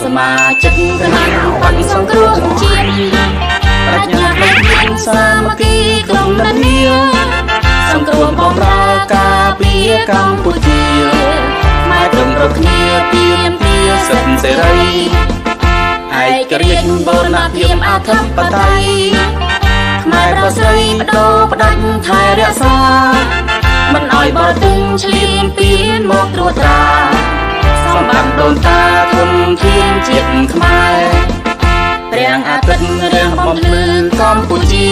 សមាជិកគណៈបក្សសង្គ្រោះជាតិប្រាជ្ញាផ្លេចមានសាមគ្គីក្រុមនានាសង្គ្រោះបម្រើការពារកម្ពុជាខ្មែរត្រឹមរកគ្នាទាមទារសិទ្ធិសេរីឯករាជ្យបូរណភាពអធិបតេយ្យខ្មែរបស្រីបដូរផ្ដាច់ថែរក្សាមិនឲ្យបរទេសឈ្លានពានមកត្រួតត្រាសម្បត្តិដូនតាធនធានជាតិខ្មែរព្រះអាទិត្យរាំងបំភ្លឺកម្ពុជា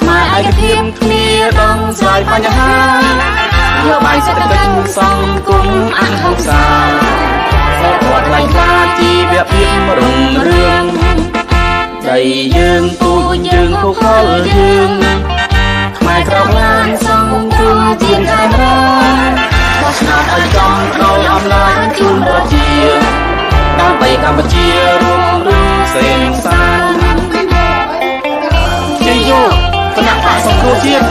ខ្មែរឯកភាពគ្នាដងស្រាយបញ្ហានយោបាយសេដ្ឋកិច្ចសង្គមអហិង្សាសូមវត្តថ្លៃថ្លាជីវភាពរុងរឿងដីយើងពូជយើងភូខលយើងខ្មែរក្រោកឡើងសង្គមជាខេមរាបោះឆ្នោតឲ្យចំដល់អំណាចជូនប្រជាដើម្បីកម្ពុជារួមរឿងសេនសានជ័យយោគណៈបក្សសង្គ្រោះជាតិ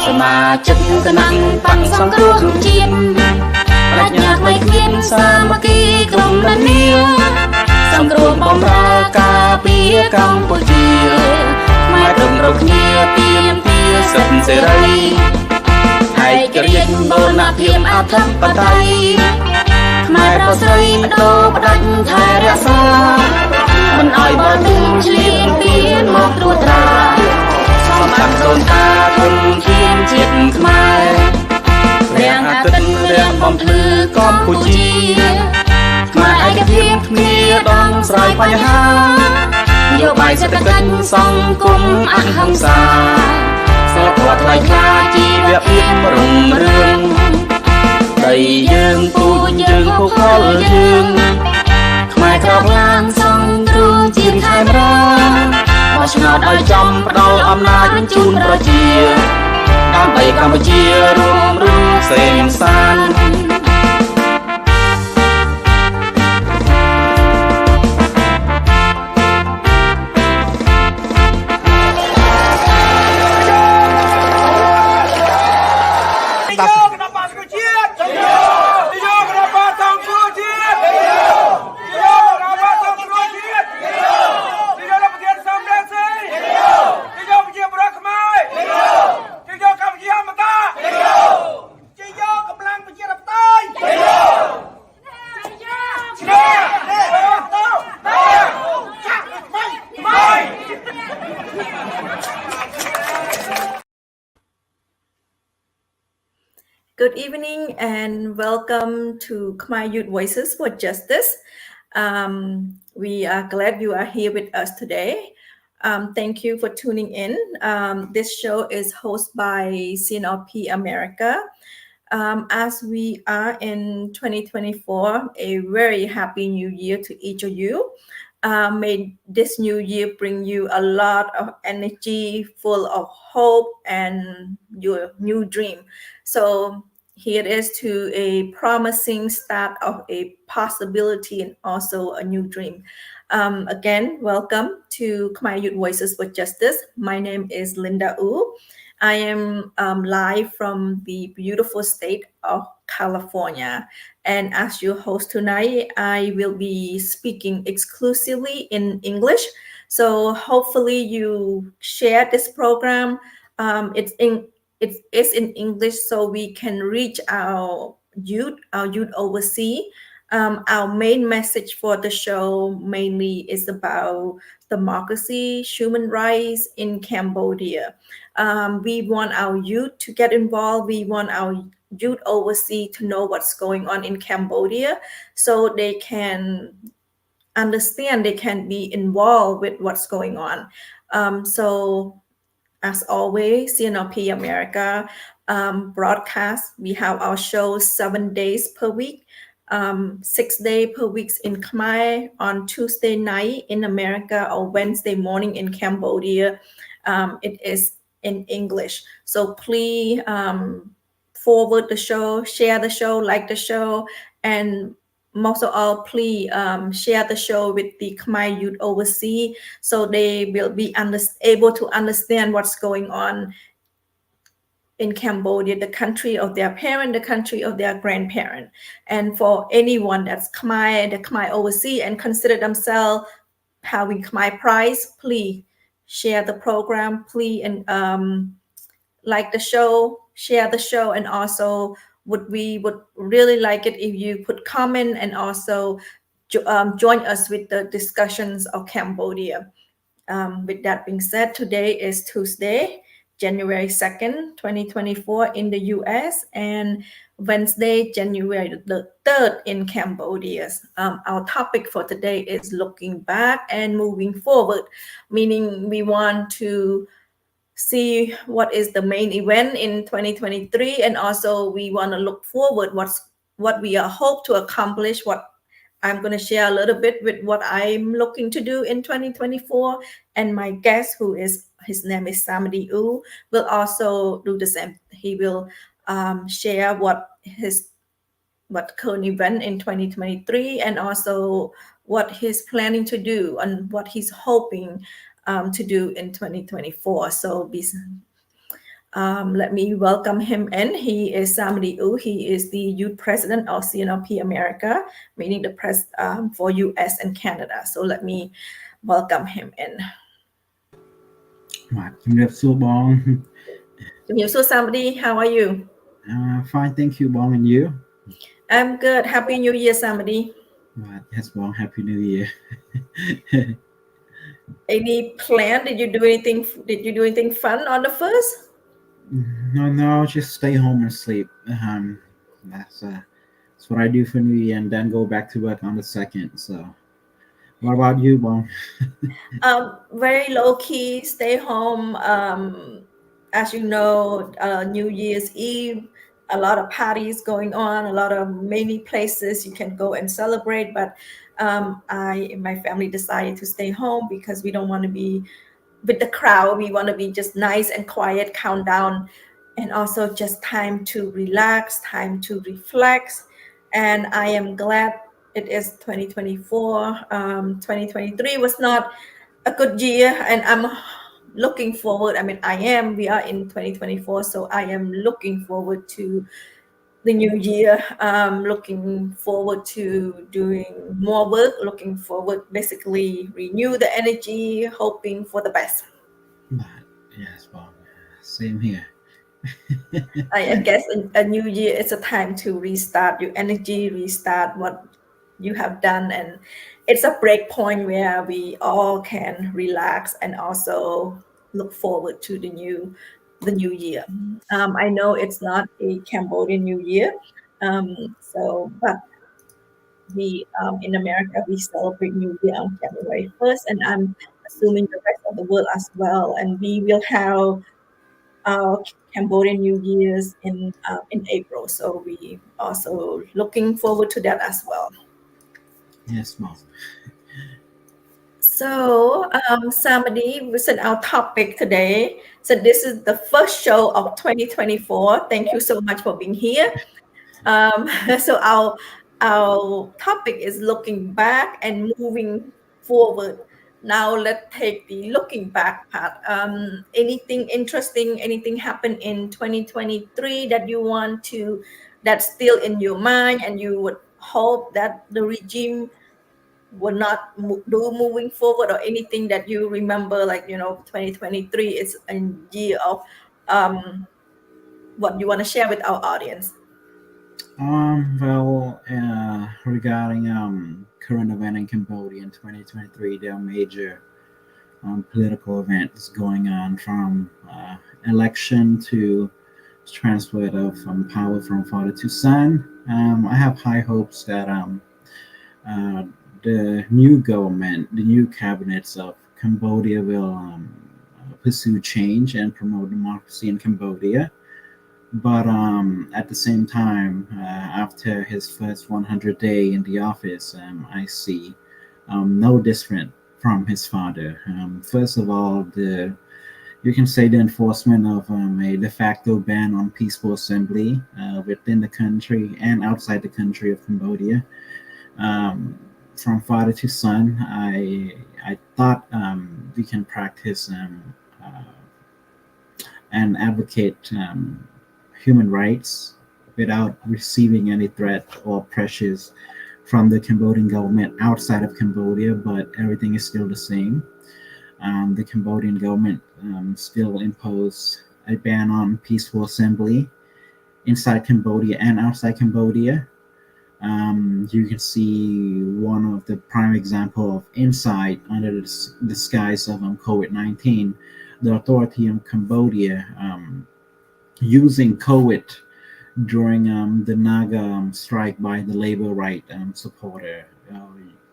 សមាជិកគណៈបក្សសង្គ្រោះជាតិប្រាជ្ញាថ្មីគ្មានសាមគ្គីក្រុមនានាសង្គ្រោះបម្រើការពារកម្ពុជាខ្មែរត្រឹមរកគ្នាទាមទារសិទ្ធិសេរីឯករាជ្យបូរណភាពអធិបតេយ្យខ្មែរប្រុសស្រីបដូរផ្ដាច់ថែរក្សាមិនឲ្យបរទេសឈ្លានពានមកត្រួតត្រាសម្បត្តិដូនតាធនធានជាតិខ្មែរព្រះអាទិត្យរាំងបំភ្លឺកម្ពុជាខ្មែរឯកភាពគ្នាដងស្រាយបញ្ហានយោបាយសេដ្ឋកិច្ចសង្គមអហិង្សាសូមវត្តថ្លៃថ្លាជីវភាពរុងរឿងដីយើងពូជយើងភូខលយើងខ្មែរក្រោកឡើងសង្គ្រោះជាខេមរាបោះឆ្នោតឲ្យចំផ្ដល់អំណាចជូនប្រជាដើម្បីកម្ពុជារួមរឿងសេនសានGood evening and welcome to Khmer Youth Voices for Justice. We are glad you are here with us today. Thank you for tuning in. This show is hosted by CNRP-America. As we are in 2024, a very happy new year to each of you. May this new year bring you a lot of energy, full of hope and your new dream. So here it is to a promising start of a possibility and also a new dream. Again, welcome to Khmer Youth Voices for Justice. My name is Linda Ou. I am live from the beautiful state of California. And as your host tonight, I will be speaking exclusively in English. So hopefully you share this program. It is in English so we can reach our youth overseas. Our main message for the show mainly is about democracy, human rights in Cambodia. We want our youth to get involved. We want our youth overseas to know what's going on in Cambodia so they can understand, they can be involved with what's going on. So as always, CNRP-America broadcast. We have our show 7 days per week. 6 days per week in Khmer, on Tuesday night in America, or Wednesday morning in Cambodia. It is in English. So please forward the show, share the show, like the show, and most of all, please share the show with the Khmer youth overseas, so they will be able to understand what's going on in Cambodia, the country of their parent, the country of their grandparent. And for anyone that's Khmer, the Khmer overseas, and consider themselves having Khmer prize, please share the program, please, and like the show, share the show, and also we would really like it if you put comment and also join us with the discussions of Cambodia. With that being said, today is Tuesday, January 2nd, 2024 in the US, and Wednesday, January the 3rd in Cambodia. Our topic for today is looking back and moving forward, meaning we want to see what is the main event in 2023, and also we want to look forward what we hope to accomplish, what I'm going to share a little bit with what I'm looking to do in 2024, and my guest, his name is Samady Ou, will also do the same. He will share what current event in 2023, and also what he's planning to do and what he's hoping to do in 2024. So let me welcome him in. He is Samady Ou. He is the youth president of CNRP-America, meaning the press for US and Canada. So let me welcome him in. So Samady, how are you? Fine, thank you, Bong, and you? I'm good. Happy New Year, Samady. Yes, Bong, Happy New Year. Any plan? Did you do anything fun on the first? No, just stay home and sleep. That's what I do for New Year, and then go back to work on the 2nd. So, what about you, Bong? Very low key. Stay home. As you know, New Year's Eve, a lot of parties going on, a lot of many places you can go and celebrate. But I and my family decided to stay home because we don't want to be with the crowd. We want to be just nice and quiet, countdown, and also just time to relax, time to reflect. And I am glad it is 2024. 2023 was not a good year, and I'm looking forward. We are in 2024, so I am looking forward to the new year. Looking forward to doing more work, looking forward, basically renew the energy, hoping for the best. Yes, Bong, same here. I guess a new year is a time to restart your energy, restart what you have done, and it's a break point where we all can relax and also look forward to the new year. I know it's not a Cambodian New Year, but we in America we celebrate New Year on January 1st, and I'm assuming the rest of the world as well. And we will have our Cambodian New Year's in April, so we also looking forward to that as well. Yes, Mom. So, Samady, we said our topic today. So this is the first show of 2024. Thank you so much for being here. So our topic is looking back and moving forward. Now let's take the looking back part. Anything interesting, anything happened in 2023 that's still in your mind, and you would hope that the regime will not do moving forward, or anything that you remember, 2023 is a year of what you want to share with our audience? Regarding current event in Cambodia in 2023, there are major political events going on, from election to transfer of power from father to son. I have high hopes that the new government, the new cabinets of Cambodia will pursue change and promote democracy in Cambodia. But at the same time, after his first 100 days in the office, I see no different from his father. First of all, you can say the enforcement of a de facto ban on peaceful assembly within the country and outside the country of Cambodia. from father to son, I thought we can practice and advocate human rights without receiving any threat or pressures from the Cambodian government outside of Cambodia, but everything is still the same. The Cambodian government still impose a ban on peaceful assembly inside Cambodia and outside Cambodia. You can see one of the prime example of inside under the disguise of COVID-19, the authority in Cambodia using COVID during the Naga strike by the labor right supporter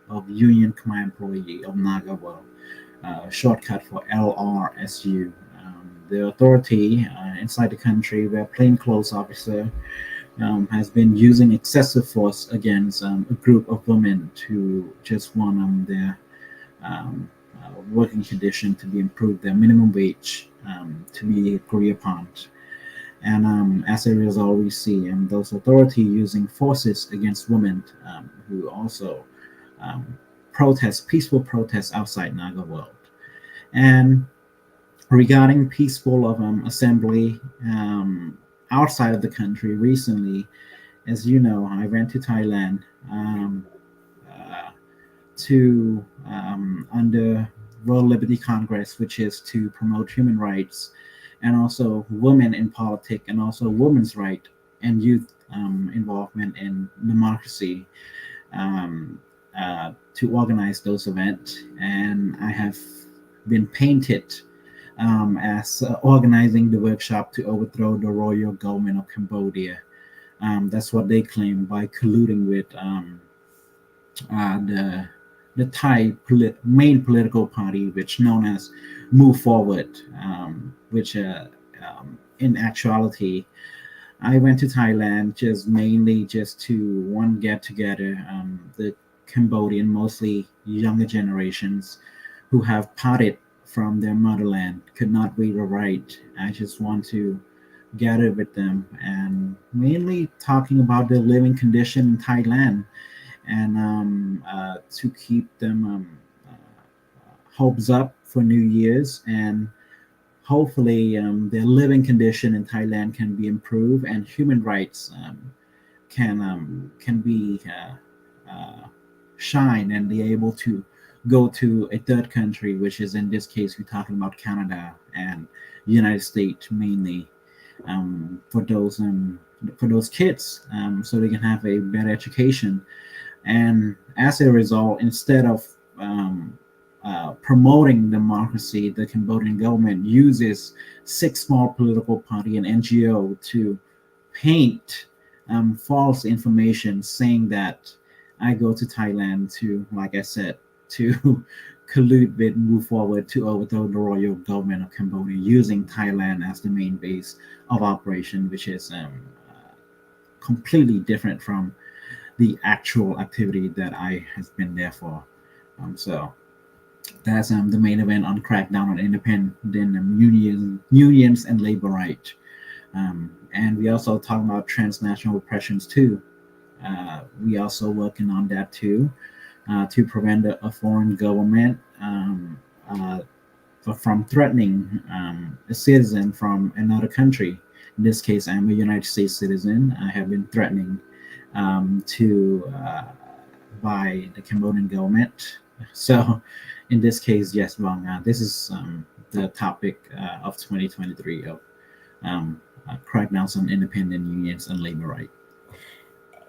of Union Khmer employee of Naga World, shortcut for LRSU. The authority inside the country, where plainclothes officer has been using excessive force against a group of women to just want their working condition to be improved, their minimum wage to be agreed upon. And as a result, we see those authority using forces against women who also peaceful protests outside Naga World. And regarding peaceful of assembly outside of the country recently, as you know, I went to Thailand to under World Liberty Congress, which is to promote human rights and also women in politics and also women's right and youth involvement in democracy to organize those events. And I have been painted as organizing the workshop to overthrow the royal government of Cambodia. That's what they claim by colluding with the Thai main political party, which known as Move Forward, which in actuality, I went to Thailand mainly to get together the Cambodian, mostly younger generations who have parted from their motherland, could not read or write. I just want to gather with them and mainly talking about the living condition in Thailand and to keep them hopes up for New Year's, and hopefully their living condition in Thailand can be improved and human rights can be shine and be able to go to a third country, which is in this case we're talking about Canada and United States mainly, for those kids, so they can have a better education. And as a result, instead of promoting democracy, the Cambodian government uses 6 small political party and NGO to paint false information saying that I go to Thailand to, like I said, to collude with Move Forward to overthrow the royal government of Cambodia using Thailand as the main base of operation, which is completely different from the actual activity that I has been there for. So that's the main event on crackdown on independent unions and labor rights. And we also talk about transnational repressions too. We also working on that too, to prevent a foreign government from threatening a citizen from another country. In this case, I'm a United States citizen. I have been threatening by the Cambodian government. So in this case, yes, Vong, this is the topic of 2023 of crackdowns on independent unions and labor rights.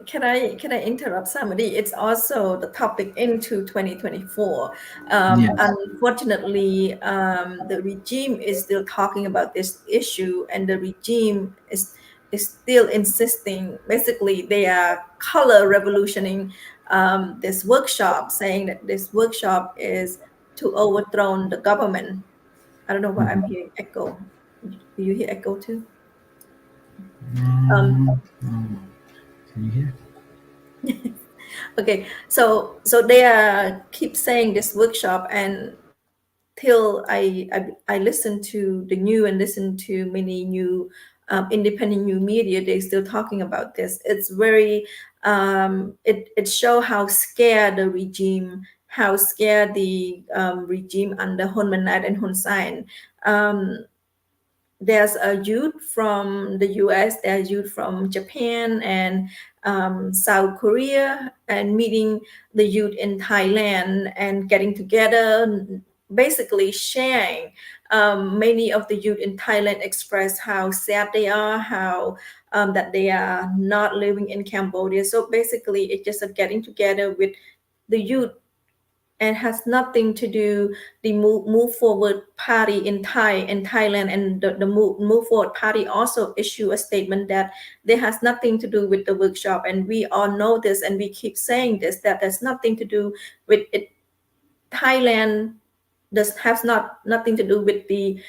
Can I interrupt somebody? It's also the topic into 2024. Yes. Unfortunately, the regime is still talking about this issue, and the regime is still insisting. Basically, they are color revolutioning this workshop, saying that this workshop is to overthrow the government. I don't know why I'm hearing echo. Do you hear echo too? Can you hear? Okay, so they keep saying this workshop, and till I listen to the new and listen to many new independent new media, they're still talking about this. It's very it shows how scared the regime, how scared the regime under Hun Manet and Hun Sen. There's a youth from the US, there's youth from Japan and South Korea, and meeting the youth in Thailand and getting together, basically sharing. Many of the youth in Thailand express how sad they are, how that they are not living in Cambodia. So basically, it's just a getting together with the youth, and has nothing to do the move forward party in Thailand, and the move forward party also issue a statement that there has nothing to do with the workshop, and we all know this and we keep saying this, that there's nothing to do with it. Thailand does has nothing to do with the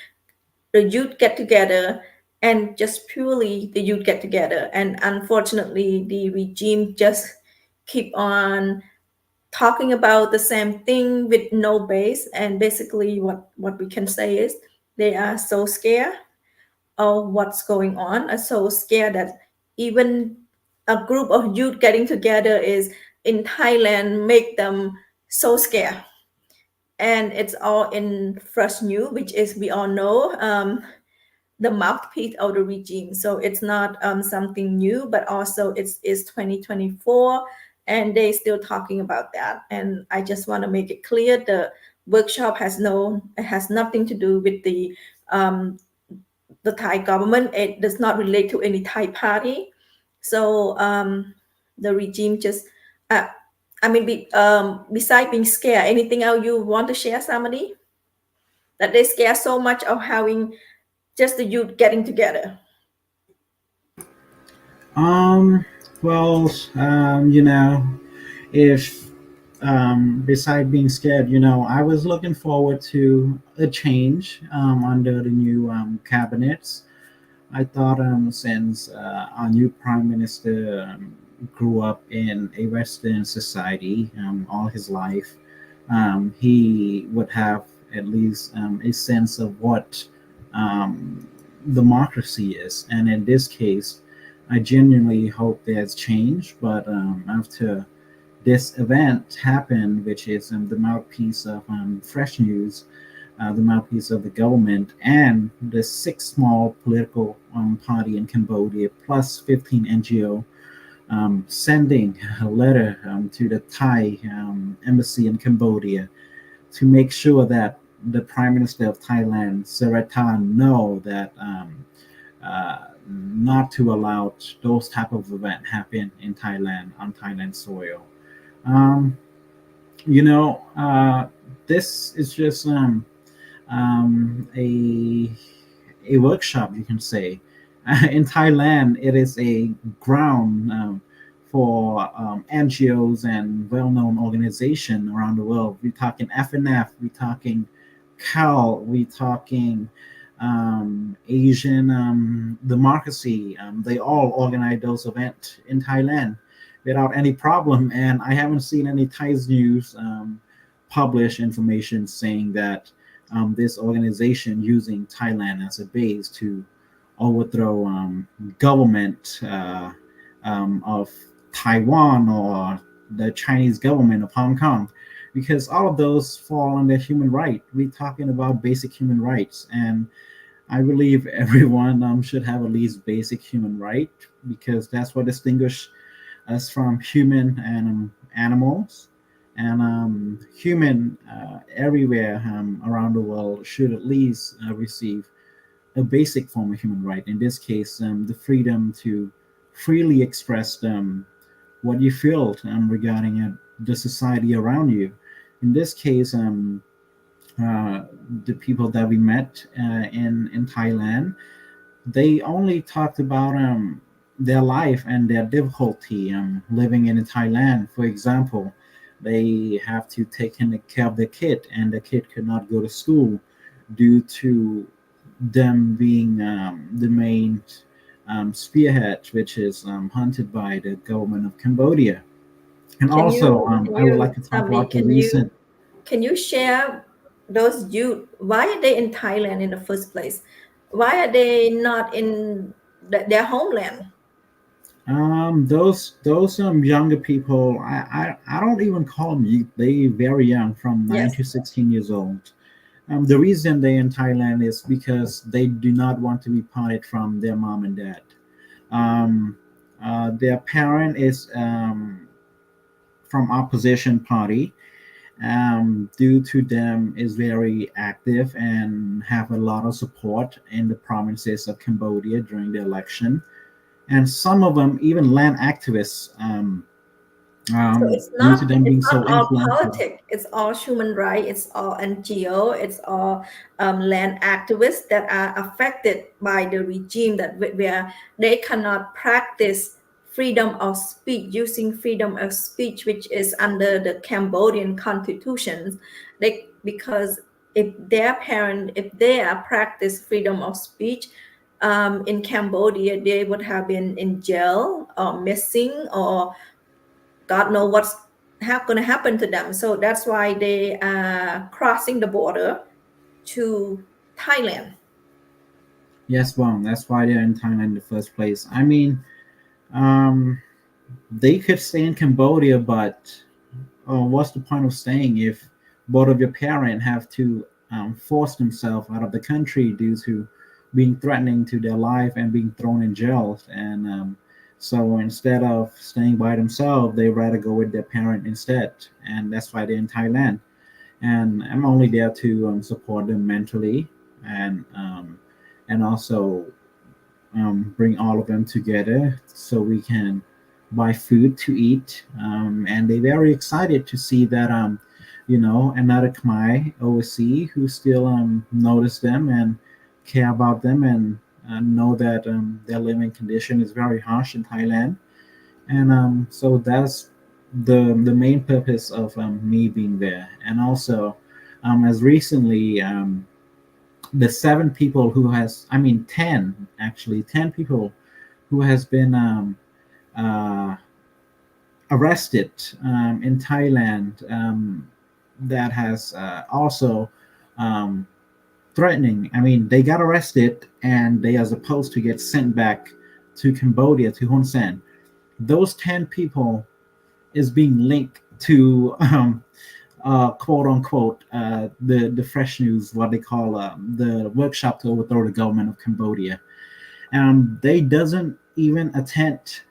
youth get together, and just purely the youth get together. And unfortunately the regime just keep on talking about the same thing with no base. And basically what we can say is they are so scared of what's going on, are so scared that even a group of youth getting together is in Thailand make them so scared. And it's all in fresh news, which is we all know, the mouthpiece of the regime. So it's not something new, but also it's 2024, and they still talking about that. And I just want to make it clear, the workshop it has nothing to do with the Thai government. It does not relate to any Thai party. So the regime just, besides being scared, anything else you want to share, Samady? That they scare so much of having just the youth getting together. Well, if beside being scared, I was looking forward to a change under the new cabinets. I thought since our new prime minister grew up in a Western society all his life, he would have at least a sense of what democracy is. And in this case, I genuinely hope there's change. But after this event happened, which is the mouthpiece of fresh news, the mouthpiece of the government, and the 6 small political party in Cambodia, plus 15 NGO, sending a letter to the Thai embassy in Cambodia to make sure that the Prime Minister of Thailand, Srettha, know that not to allow those type of events happen in Thailand, on Thailand soil. This is just a workshop, you can say. In Thailand, it is a ground for NGOs and well-known organizations around the world. We're talking FNF, we're talking CAL, we're talking Asian democracy. They all organize those events in Thailand without any problem. And I haven't seen any Thai news publish information saying that this organization using Thailand as a base to overthrow government of Taiwan or the Chinese government of Hong Kong, because all of those fall under human right. We're talking about basic human rights, and I believe everyone should have at least basic human right, because that's what distinguishes us from human and animals. And human everywhere around the world should at least receive a basic form of human right. In this case, the freedom to freely express what you feel regarding the society around you. In this case, the people that we met in Thailand, they only talked about their life and their difficulty living in Thailand. For example, they have to take care of the kid, and the kid could not go to school due to them being the main spearhead, which is hunted by the government of Cambodia. And also, I would like to talk about the recent. Can you share those youth? Why are they in Thailand in the first place? Why are they not in their homeland. Those younger people, I don't even call them youth. They very young, from 9 Yes. to 16 years old. The reason they in Thailand is because they do not want to be parted from their mom and dad. Um, their parent is from opposition party. Due to them is very active and have a lot of support in the provinces of Cambodia during the election, and some of them even land activists. So it's Due to not them it's being not so all influential. politics. It's all human rights. It's all NGO. It's all land activists that are affected by the regime that where they cannot practice freedom of speech, using freedom of speech, which is under the Cambodian constitution. Because if they are practice freedom of speech in Cambodia, they would have been in jail or missing, or God know what's going to happen to them. So that's why they are crossing the border to Thailand. Yes, well, that's why they're in Thailand in the first place. I mean, um, they could stay in Cambodia, but what's the point of staying if both of your parents have to force themselves out of the country due to being threatening to their life and being thrown in jail? And so instead of staying by themselves, they rather go with their parent instead, and that's why they're in Thailand. And I'm only there to support them mentally, and also bring all of them together so we can buy food to eat. And they're very excited to see that, another Khmer overseas who still notice them and care about them, and know that their living condition is very harsh in Thailand. And so that's the main purpose of me being there. And also, as recently, the 7 people who has, I mean 10, actually 10 people who has been uh, arrested in Thailand, that has also um, threatening. I mean, they got arrested and they are supposed to get sent back to Cambodia, to Hun Sen. Those 10 people is being linked to quote unquote the fresh news, what they call the workshop to overthrow the government of Cambodia. They doesn't even attend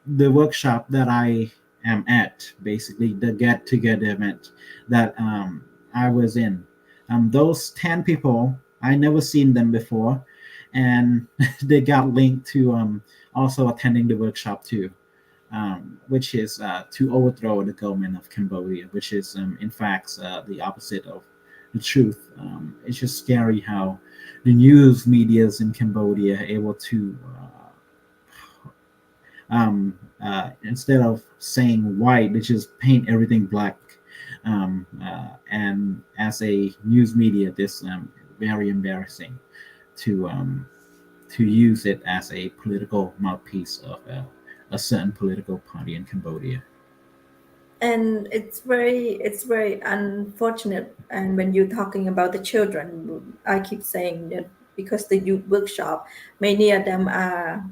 the workshop that I am at, basically the get together event that I was in. Those 10 people, I never seen them before, and they got linked to also attending the workshop too, which is to overthrow the government of Cambodia, which is in fact the opposite of the truth. It's just scary how the news medias in Cambodia are able to, instead of saying white, they just paint everything black. And as a news media, this very embarrassing to use it as a political mouthpiece of a certain political party in Cambodia. And it's very unfortunate. And when you're talking about the children, I keep saying that because the youth workshop, many of them are,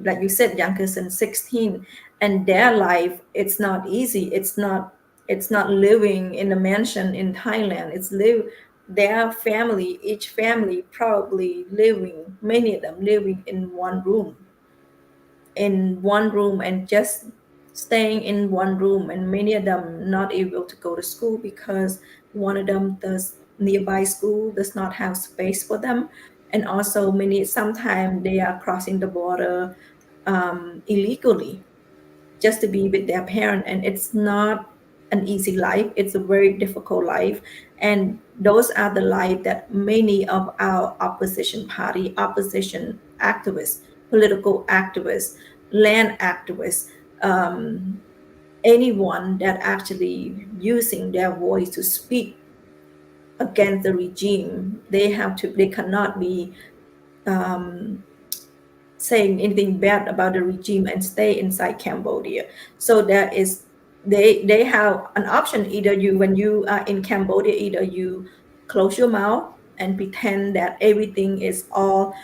like you said, younger than 16, and their life, it's not easy. It's not living in a mansion in Thailand. It's live their family, each family probably living, many of them living in one room and just staying in one room, and many of them not able to go to school because one of them does nearby school does not have space for them. And also many sometimes they are crossing the border illegally just to be with their parent, and it's not an easy life. It's a very difficult life, and those are the life that many of our opposition party, opposition activists, political activists, land activists, anyone that actually using their voice to speak against the regime, they cannot be saying anything bad about the regime and stay inside Cambodia. So they have an option. Either you, when you are in Cambodia, either you close your mouth and pretend that everything is all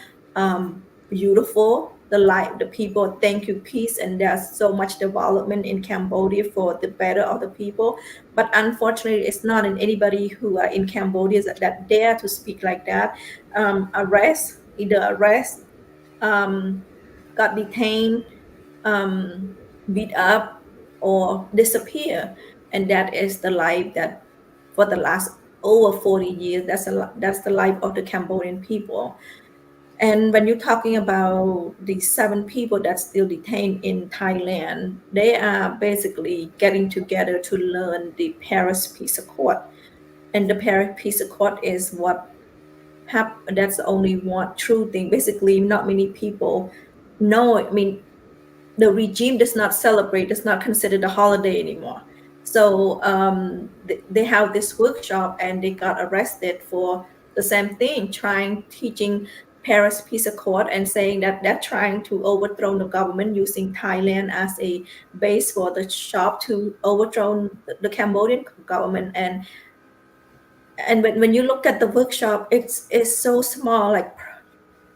beautiful. The life, the people, thank you, peace, and there's so much development in Cambodia for the better of the people. But unfortunately, it's not in anybody who are in Cambodia that dare to speak like that. Either arrest, got detained, beat up, or disappear, and that is the life that for the last over 40 years. That's the life of the Cambodian people. And when you're talking about the 7 people that's still detained in Thailand, they are basically getting together to learn the Paris Peace Accord. And the Paris Peace Accord is that's the only one true thing. Basically, not many people know. I mean, the regime does not celebrate, does not consider the holiday anymore. So they have this workshop and they got arrested for the same thing, teaching Paris Peace Accord and saying that they're trying to overthrow the government using Thailand as a base for the shop to overthrow the Cambodian government. And when you look at the workshop, it's so small, like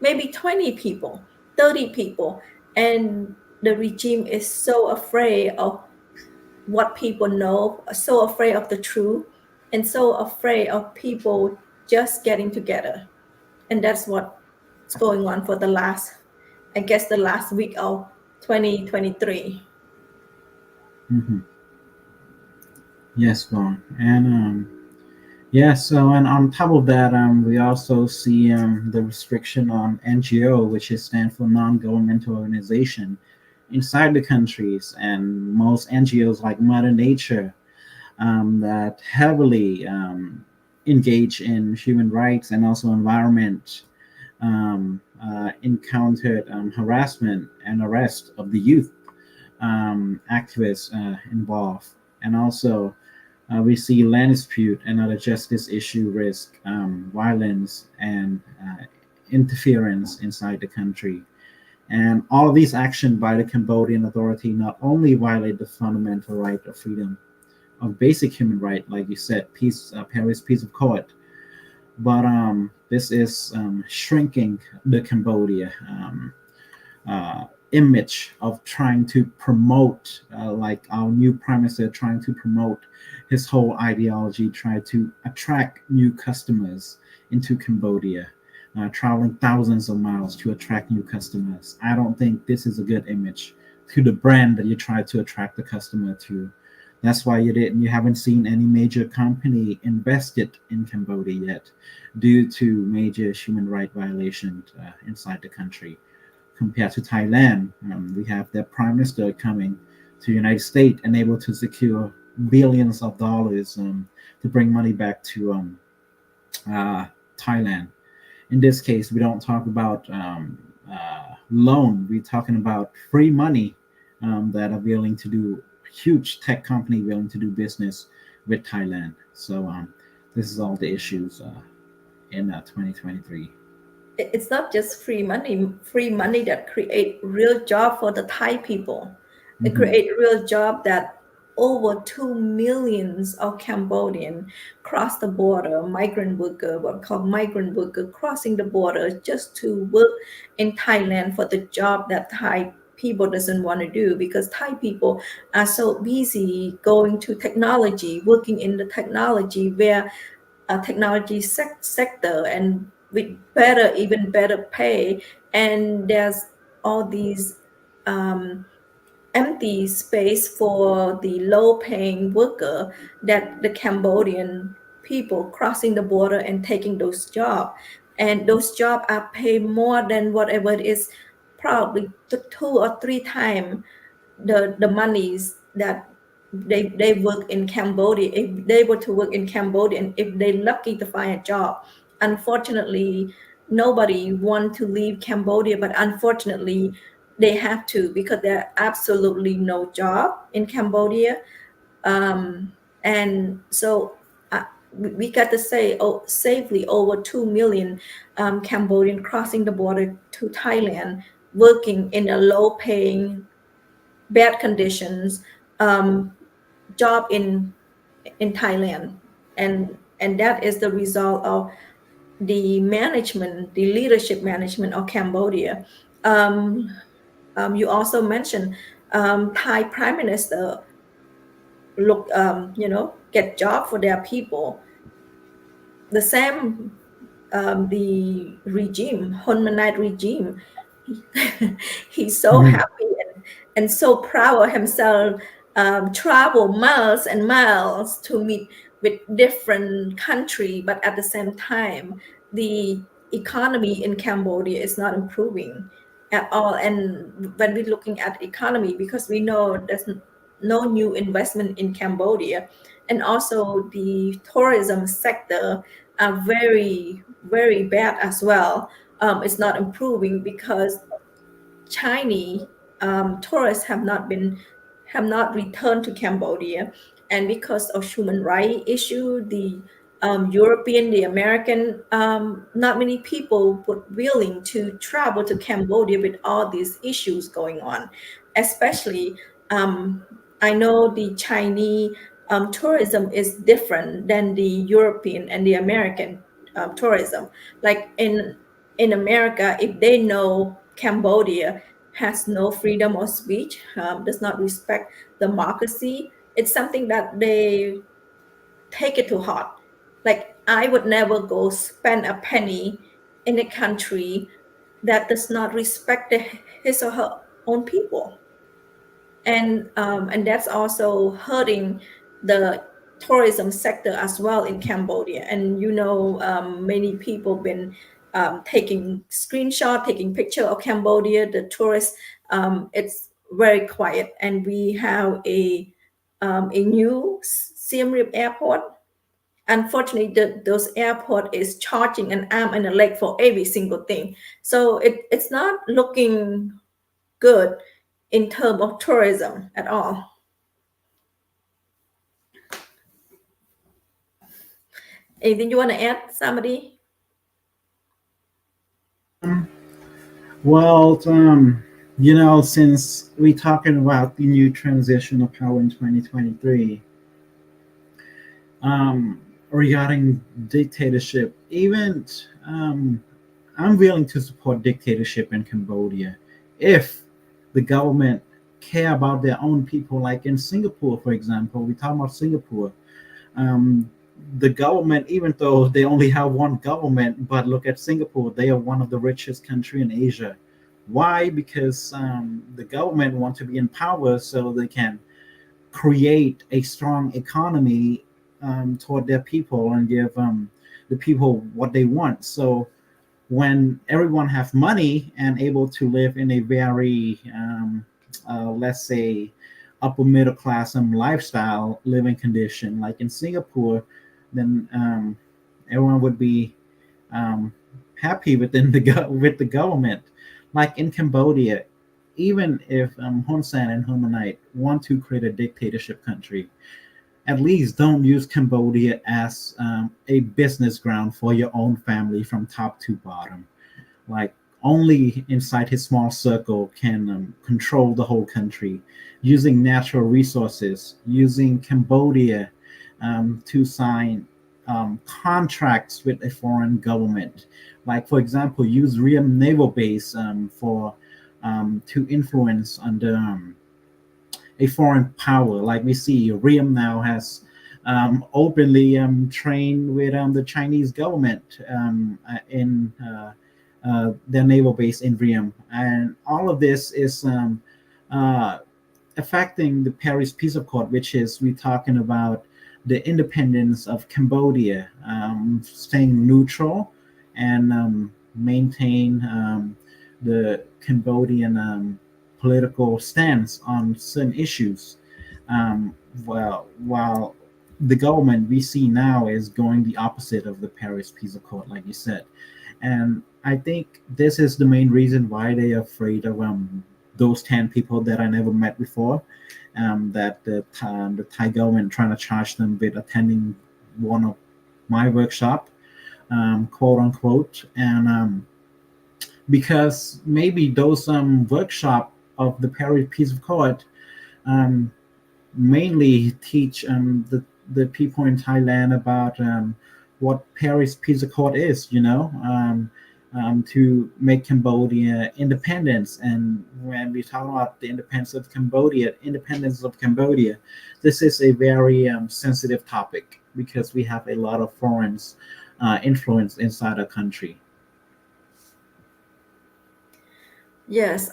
maybe 20 people, 30 people. And the regime is so afraid of what people know, so afraid of the truth, and so afraid of people just getting together. And that's what's going on for the last week of 2023. Yes, Vaughn. And yeah, so and on top of that, we also see the restriction on NGO, which is stand for non-governmental organization, inside the countries, and most NGOs like Mother Nature that heavily engage in human rights and also environment encountered harassment and arrest of the youth activists involved, and also we see land dispute and other justice issue risk violence and interference inside the country. And all of these actions by the Cambodian authority not only violate the fundamental right of freedom of basic human right, like you said, Paris Peace Accord, but this is shrinking the Cambodia image of trying to promote, like our new prime minister trying to promote his whole ideology, try to attract new customers into Cambodia, traveling thousands of miles to attract new customers. I don't think this is a good image to the brand that you try to attract the customer to. That's why you haven't seen any major company invested in Cambodia yet, due to major human rights violations inside the country. Compared to Thailand, we have their prime minister coming to the United States and able to secure billions of dollars to bring money back to Thailand. In this case, we don't talk about loan. We're talking about free money that are willing to do, huge tech company willing to do business with Thailand. So this is all the issues in 2023. It's not just free money that create real job for the Thai people. It create real job that over 2 millions of Cambodian cross the border, migrant worker, what called migrant worker, crossing the border just to work in Thailand for the job that Thai people doesn't want to do, because Thai people are so busy going to technology, working in the technology where technology sector and with even better pay. And there's all these empty space for the low-paying worker that the Cambodian people crossing the border and taking those jobs. And those jobs are paid more than whatever it is, probably 2 or 3 times the monies that they work in Cambodia. If they were to work in Cambodia and if they're lucky to find a job, unfortunately, nobody want to leave Cambodia, but unfortunately, they have to, because there are absolutely no job in Cambodia. And so we got to say, safely over 2 million Cambodian crossing the border to Thailand, working in a low-paying, bad conditions job in Thailand. And that is the result of the leadership management of Cambodia. You also mentioned Thai Prime Minister look, get job for their people. The same, the regime, Hunmanite regime, he's so Mhm. happy and so proud of himself, travel miles and miles to meet with different country, but at the same time, the economy in Cambodia is not improving at all. And when we're looking at economy, because we know there's no new investment in Cambodia, and also the tourism sector are very, very bad as well. It's not improving because Chinese tourists have not returned to Cambodia, and because of human rights issue, the European, the American, not many people were willing to travel to Cambodia with all these issues going on. Especially, I know the Chinese tourism is different than the European and the American tourism. Like in America, if they know Cambodia has no freedom of speech, does not respect democracy, it's something that they take it to heart. Like, I would never go spend a penny in a country that does not respect his or her own people, and that's also hurting the tourism sector as well in Cambodia. And many people been taking screenshot, taking picture of Cambodia, the tourists. It's very quiet, and we have a new Siem Reap airport. Unfortunately, those airport is charging an arm and a leg for every single thing, so it's not looking good in terms of tourism at all. Anything you want to add, somebody? Well, since we're talking about the new transition of power in 2023, regarding dictatorship, even I'm willing to support dictatorship in Cambodia if the government care about their own people. Like in Singapore, for example, we talk about Singapore. Um, the government, even though they only have one government, but look at Singapore, they are one of the richest country in Asia. Why? Because the government want to be in power so they can create a strong economy toward their people and give the people what they want. So when everyone have money and able to live in a very let's say upper middle class lifestyle living condition like in Singapore, then everyone would be um, happy within with the government. Like in Cambodia, even if Hun Sen and Humanite want to create a dictatorship country, at least don't use Cambodia as a business ground for your own family from top to bottom. Like only inside his small circle can control the whole country, using natural resources, using Cambodia to sign contracts with a foreign government. Like for example, use Ream naval base for to influence under a foreign power. Like we see, Ream now has openly trained with the Chinese government in their naval base in Ream, and all of this is uh, affecting the Paris Peace Accord, which is we talking about the independence of Cambodia, staying neutral and maintain the Cambodian political stance on certain issues. While the government we see now is going the opposite of the Paris Peace Accord, like you said, and I think this is the main reason why they are afraid of those 10 people that I never met before. That the Thai government trying to charge them with attending one of my workshop, quote unquote, and because maybe those workshop of the Paris Peace Accord um, mainly teach the people in Thailand about what Paris Peace Accord is, to make Cambodia independence. And when we talk about the independence of Cambodia, this is a very sensitive topic because we have a lot of foreign influence inside the country. Yes,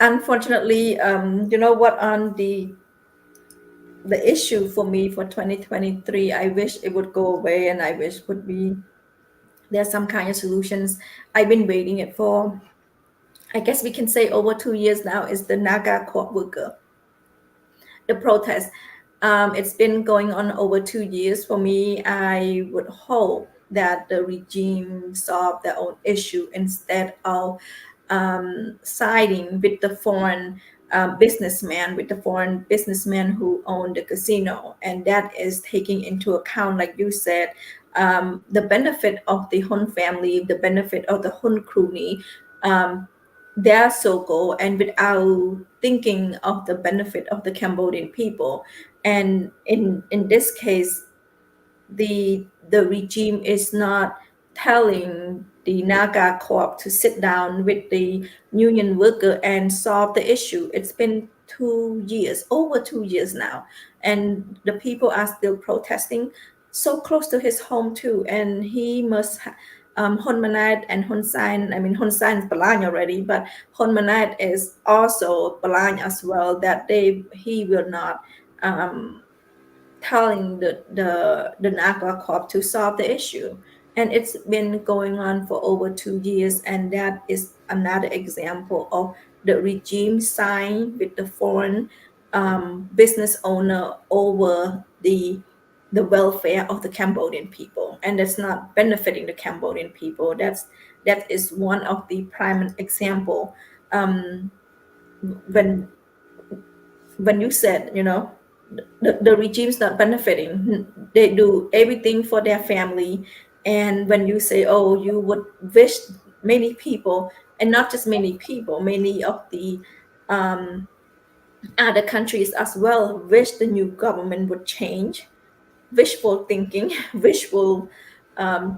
unfortunately, you know what, on the issue for me for 2023, I wish it would go away, and I wish would be there's some kind of solutions. I've been waiting it for, I guess we can say, over 2 years now, is the Naga court worker, the protest. It's been going on over 2 years. For me, I would hope that the regime solve their own issue instead of siding with the foreign businessman who own the casino, and that is taking into account, like you said, the benefit of the Hun family, the benefit of the Hun crony, their circle, and without thinking of the benefit of the Cambodian people. And in this case, the regime is not telling the Naga Corp to sit down with the union worker and solve the issue. It's been 2 years, over 2 years now, and the people are still protesting so close to his home too. And he must Hun Manat and Hun Sein. I mean, Hun Sein is blind already, but Hun Manat is also blind as well. That he will not telling the NAGA Corp to solve the issue. And it's been going on for over 2 years, and that is another example of the regime side with the foreign business owner over the welfare of the Cambodian people, and that's not benefiting the Cambodian people. That is one of the prime example. When you said, the regime's not benefiting, they do everything for their family. And when you say, oh, you would wish many people, and not just many people, many of the other countries as well, wish the new government would change, wishful thinking, wishful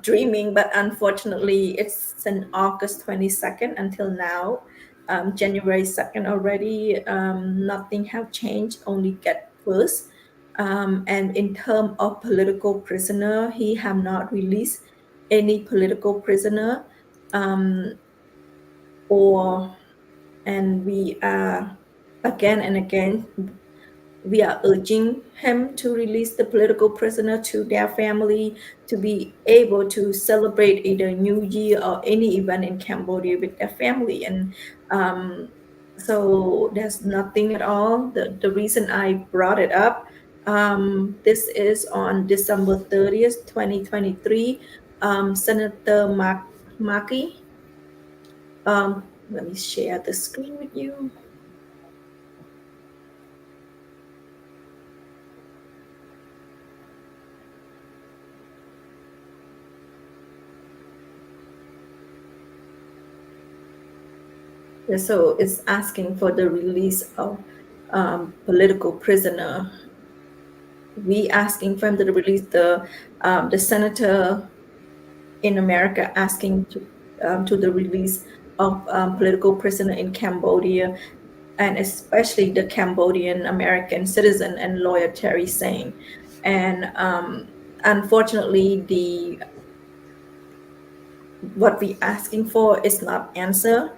dreaming. But unfortunately, it's since August 22nd until now, January 2nd already. Nothing have changed, only get worse. And in terms of political prisoner, he have not released any political prisoner, or and we are again and again, we are urging him to release the political prisoner to their family, to be able to celebrate either New Year or any event in Cambodia with their family. And so there's nothing at all. The reason I brought it up, this is on December 30th, 2023. Senator Maki, let me share the screen with you. So it's asking for the release of political prisoner. We asking for him to release the senator in America asking to the release of political prisoner in Cambodia, and especially the Cambodian American citizen and lawyer Terry Singh. And unfortunately, what we asking for is not answer.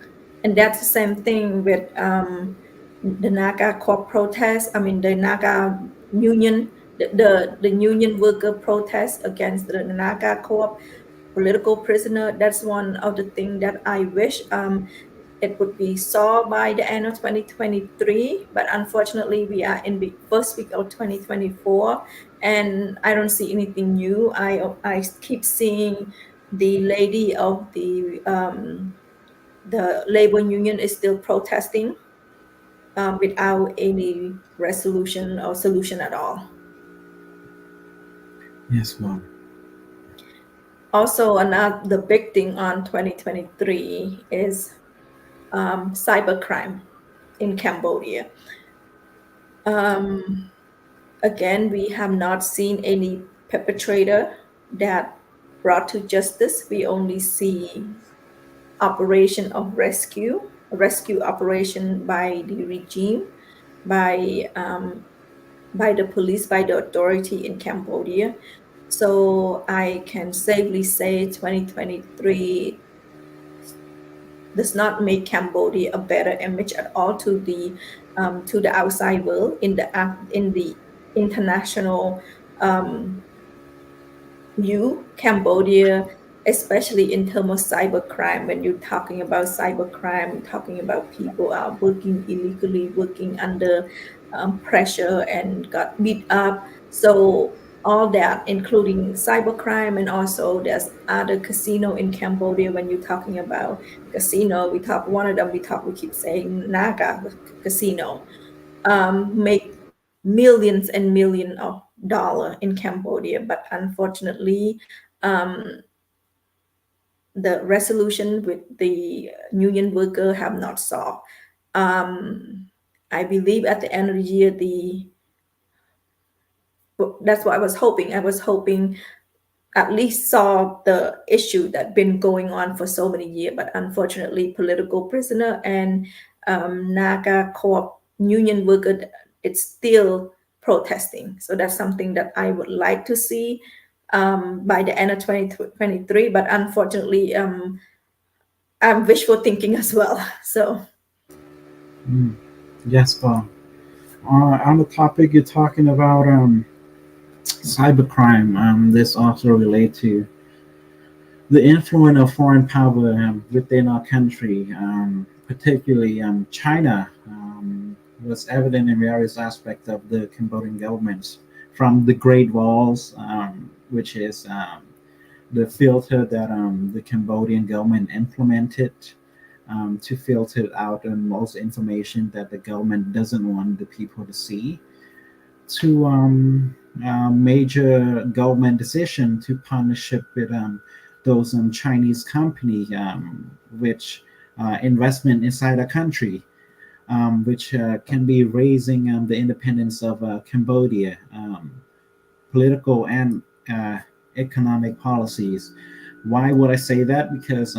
And that's the same thing with the Naga Corp protest. I mean, the Naga union, the union worker protest against the Naga Corp political prisoner. That's one of the things that I wish it would be solved by the end of 2023. But unfortunately, we are in the first week of 2024, and I don't see anything new. I keep seeing the lady of the labor union is still protesting without any resolution or solution at all. Yes, well. Also, another big thing on 2023 is cybercrime in Cambodia. Again, we have not seen any perpetrator that brought to justice. We only see operation of rescue, a rescue operation by the regime, by the police, by the authority in Cambodia. So I can safely say 2023 does not make Cambodia a better image at all to the outside world in the international view. Cambodia, especially in terms of cybercrime, when you're talking about cybercrime, you're talking about people are working illegally, working under pressure and got beat up. So all that, including cybercrime, and also there's other casino in Cambodia. When you're talking about casino, we keep saying Naga casino, make millions and millions of dollars in Cambodia, but unfortunately, the resolution with the union worker have not solved. I believe at the end of the year, that's what I was hoping. I was hoping at least solve the issue that been going on for so many years, but unfortunately, political prisoner and Naga co-op union worker, it's still protesting. So that's something that I would like to see by the end of 2023. But unfortunately, I'm wishful thinking as well. So Yes, Bob. On the topic you're talking about, cybercrime, this also relate to the influence of foreign power within our country, particularly China, was evident in various aspects of the Cambodian government, from the Great Walls, which is the filter that the Cambodian government implemented to filter out most information that the government doesn't want the people to see, to major government decision to partnership with those Chinese company which investment inside a country, which can be raising the independence of Cambodia, political and economic policies. Why would I say that? Because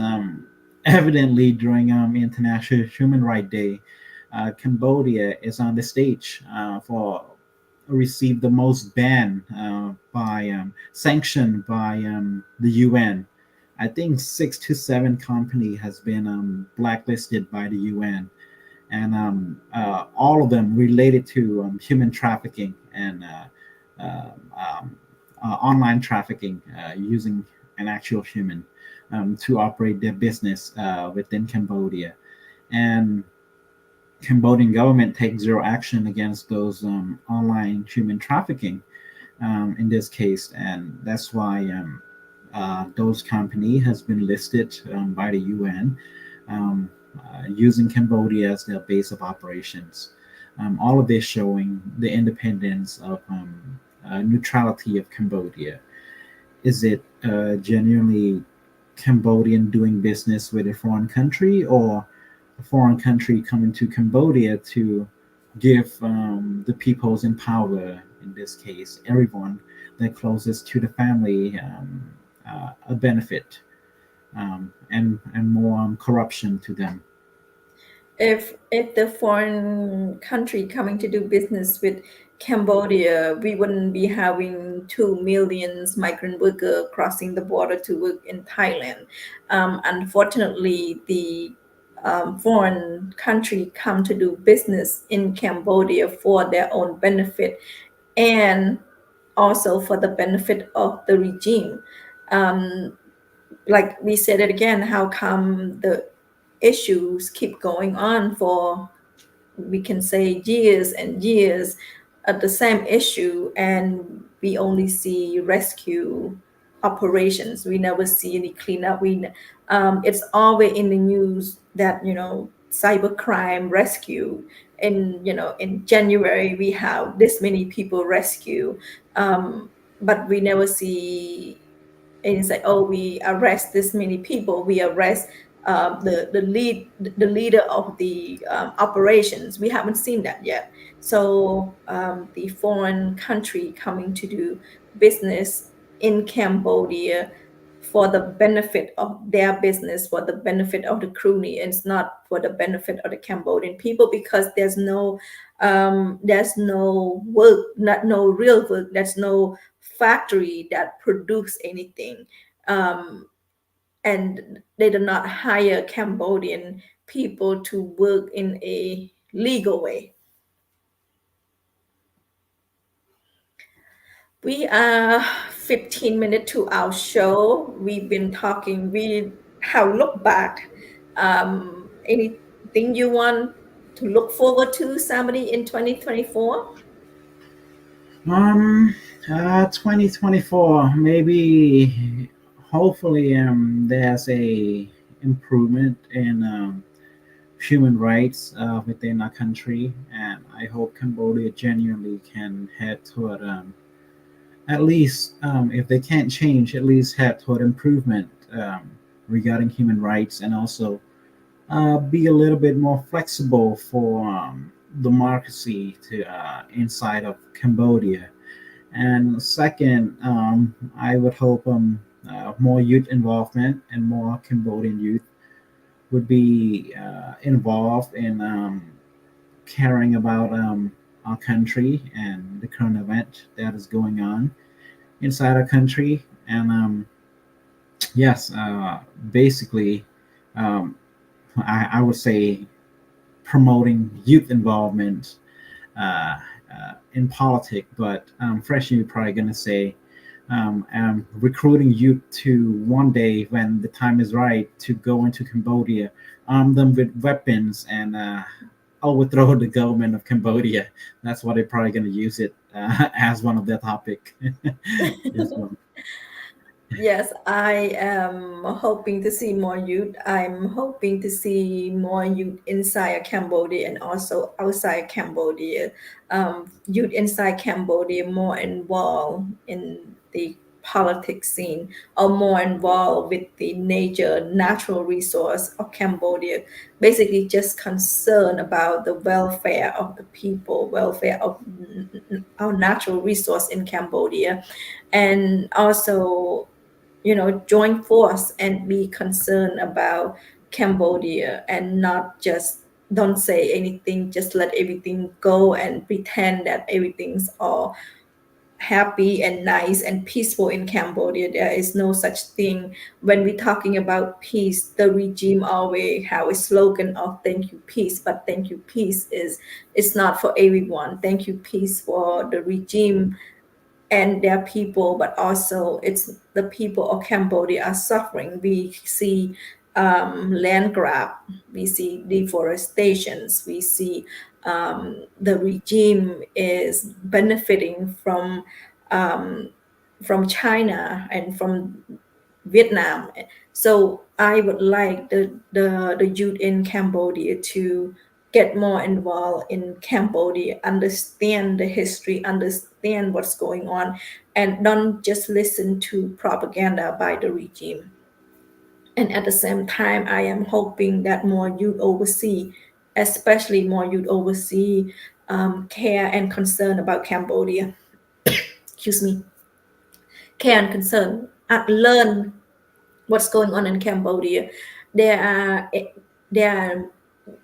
evidently during International Human Rights Day, Cambodia is on the stage for receive the most ban by sanctioned by the UN. I think 6 to 7 company has been blacklisted by the UN, and all of them related to human trafficking and uh, um, online trafficking using an actual human to operate their business within Cambodia. And Cambodian government takes zero action against those online human trafficking in this case, and that's why those company has been listed by the UN, using Cambodia as their base of operations. All of this showing the independence of neutrality of Cambodia. Is it genuinely Cambodian doing business with a foreign country, or a foreign country coming to Cambodia to give the peoples in power, in this case, everyone that closest to the family, a benefit and more corruption to them? if the foreign country coming to do business with Cambodia, we wouldn't be having 2 million migrant workers crossing the border to work in Thailand. Unfortunately, the foreign country come to do business in Cambodia for their own benefit and also for the benefit of the regime. Like we said it again, how come the issues keep going on for, we can say, years and years at the same issue, and we only see rescue operations, we never see any cleanup. It's always in the news that cybercrime rescue, and in January we have this many people rescue, but we never see and say, oh, we arrest this many people, we arrest the leader of the operations. We haven't seen that yet. So the foreign country coming to do business in Cambodia for the benefit of their business, for the benefit of the Crony, and it's not for the benefit of the Cambodian people, because there's no work, no real work, there's no factory that produce anything, and they do not hire Cambodian people to work in a legal way. We are 15 minutes to our show. We've been talking, we have looked back. Anything you want to look forward to, somebody, in 2024? 2024, maybe, hopefully, there's a improvement in human rights within our country, and I hope Cambodia genuinely can head toward, at least, if they can't change, at least head toward improvement regarding human rights, and also be a little bit more flexible for democracy to inside of Cambodia. And second, I would hope more youth involvement and more Cambodian youth would be involved in caring about our country and the current event that is going on inside our country. And yes, basically, um, I would say promoting youth involvement in politics, but Fresh, you're probably going to say recruiting youth to one day, when the time is right, to go into Cambodia, arm them with weapons, and overthrow the government of Cambodia. That's what they're probably going to use it as one of their topic. Yes, Yes, I am hoping to see more youth. I'm hoping to see more youth inside Cambodia and also outside Cambodia. Youth inside Cambodia more involved in the politics scene, or more involved with the nature, natural resource of Cambodia. Basically, just concerned about the welfare of the people, welfare of our natural resource in Cambodia, and also, join force and be concerned about Cambodia, and not just don't say anything, just let everything go and pretend that everything's all happy and nice and peaceful in Cambodia. There is no such thing. When we're talking about peace, the regime always have a slogan of thank you peace, but thank you peace it's not for everyone. Thank you peace for the regime and their people, but also it's the people of Cambodia are suffering. We see land grab, we see deforestations, we see the regime is benefiting from China and from Vietnam. So I would like the youth in Cambodia to get more involved in Cambodia, understand the history, understand what's going on, and don't just listen to propaganda by the regime. And at the same time, I am hoping that more youth overseas, especially more youth overseas, care and concern about Cambodia. Excuse me. Care and concern, learn what's going on in Cambodia. There are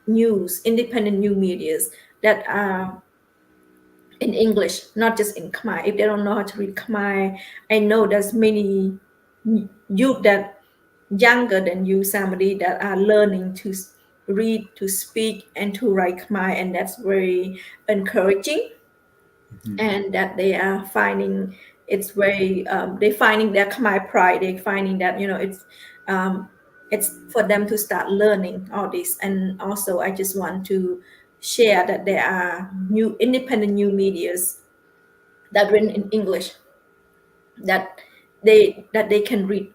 news, independent new medias that are in English, not just in Khmer. If they don't know how to read Khmer, I know there's many youth that younger than you, somebody that are learning to read, to speak, and to write Khmer, and that's very encouraging. Mhm. And that they are finding it's very they finding their Khmer pride. They finding that it's for them to start learning all this. And also, I just want to share that there are new independent new medias that written in English that they can read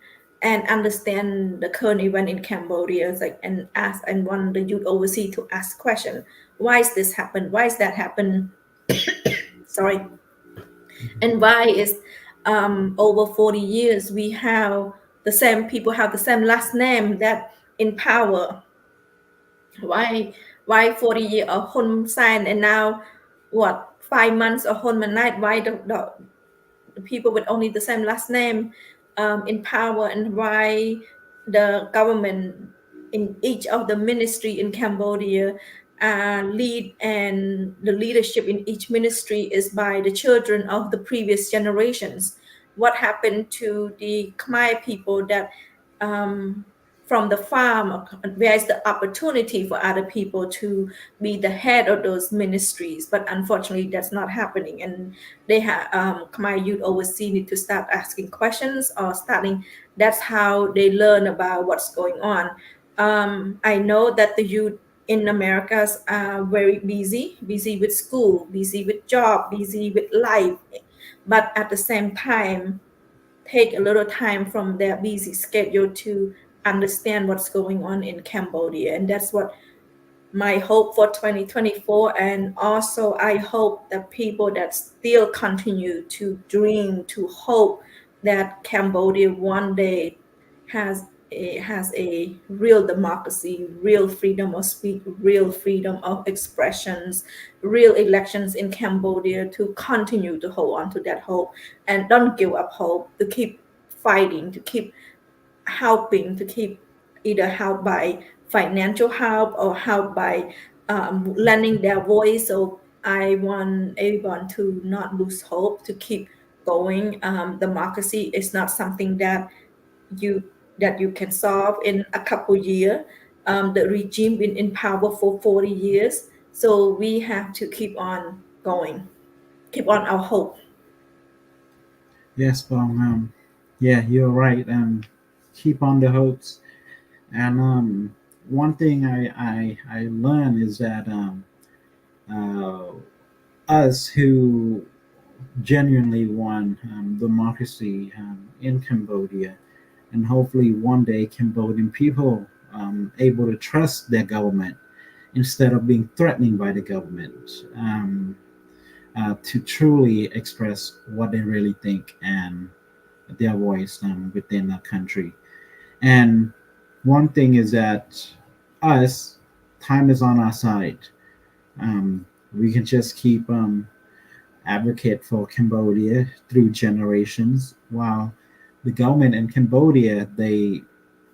and understand the current event in Cambodia. It's like, and ask, and want the youth overseas to ask question: why is this happen? Why is that happen? Sorry. And why is over 40 years we have the same people have the same last name that in power? Why 40 years of Hun Sen, and now what, 5 months of Hun Manait? Why the people with only the same last name in power, and why the government in each of the ministry in Cambodia lead, and the leadership in each ministry is by the children of the previous generations. What happened to the Khmer people that from the farm, where is the opportunity for other people to be the head of those ministries? But unfortunately, that's not happening. And they have Khmer Youth Overseas need to start asking questions or starting. That's how they learn about what's going on. I know that the youth in Americas are very busy with school, busy with job, busy with life, but at the same time take a little time from their busy schedule to understand what's going on in Cambodia. And that's what my hope for 2024. And also I hope that people that still continue to dream, to hope that Cambodia one day has a real democracy, real freedom of speech, real freedom of expressions, real elections in Cambodia, to continue to hold on to that hope and don't give up hope, to keep fighting, to keep helping, to keep either help by financial help or help by lending their voice. So I want everyone to not lose hope, to keep going. Democracy is not something you that you can solve in a couple years. The regime been in power for 40 years, so we have to keep on going, keep on our hope. Yes, well, yeah, you're right. Keep on the hopes. And one thing I learned is that uh, us who genuinely want democracy in Cambodia, and hopefully one day Cambodian people able to trust their government instead of being threatened by the government, to truly express what they really think and their voice within the country. And one thing is that us, time is on our side. We can just keep advocate for Cambodia through generations, while the government in Cambodia, they